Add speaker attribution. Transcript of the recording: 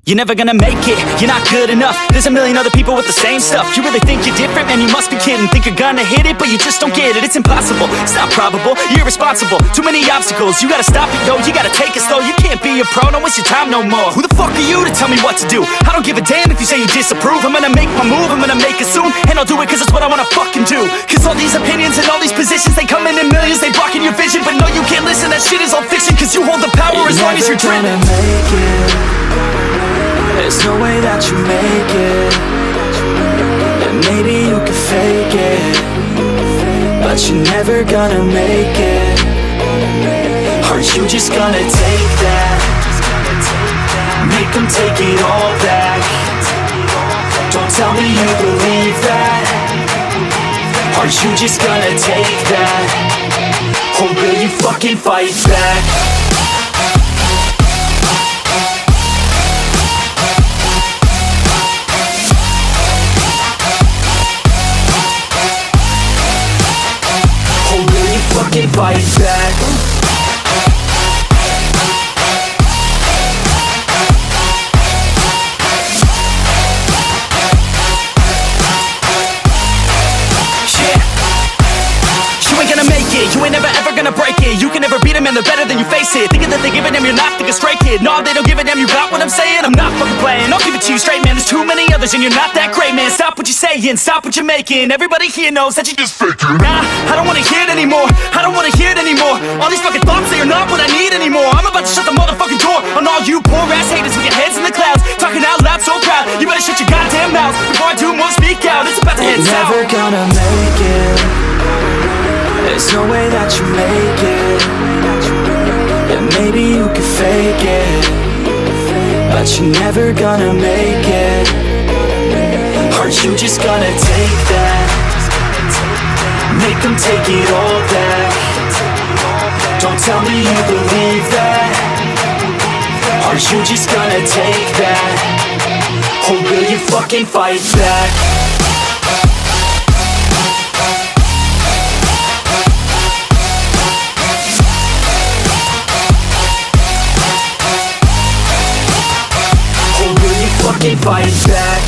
Speaker 1: You're never gonna make it, you're not good enough. There's a million other people with the same stuff. You really think you're different? Man, you must be kidding. Think you're gonna hit it, but you just don't get it. It's impossible, it's not probable, you're irresponsible. Too many obstacles, you gotta stop it, yo. You gotta take it slow, you can't be a pro. Don't waste your time no more. Who the fuck are you to tell me what to do? I don't give a damn if you say you disapprove. I'm gonna make my move, I'm gonna make it soon. And I'll do it cause it's what I wanna fucking do. Cause all these opinions and all these positions, they come in millions, they blocking your vision. But no, you can't listen, that shit is all fiction. Cause you hold the power as long as you're dreaming.
Speaker 2: There's no way that you make it. And maybe you can fake it, but you're never gonna make it. Are you just gonna take that? Make them take it all back. Don't tell me you believe that. Are you just gonna take that? Or will you fucking fight back? Fucking fight back. You ain't gonna make it, you ain't never ever gonna break it. You can never beat them and they're better than you face it. Thinking that they give a damn, you're not thinking straight, kid. No, they don't give a damn, you got what I'm saying? I'm not fucking playing, I'll give it to you straight, man. There's too many others and you're not that great, man. Stop what you're saying, stop what you're making. Everybody here knows that you just faking. Nah, I don't wanna hear it anymore, I don't wanna hear it anymore. All these fucking thoughts, they are not what I need anymore. I'm about to shut the motherfucking door on all you poor ass haters with your heads in the clouds, talking out loud so proud. You better shut your goddamn mouth before I do more speak out. It's about to head south. Never gonna make it. There's no way that you make it. And maybe you can fake it, but you're never gonna make it. Are you just gonna take that? Make them take it all back. Don't tell me you believe that. Are you just gonna take that? Or will you fucking fight back? Fucking fight back.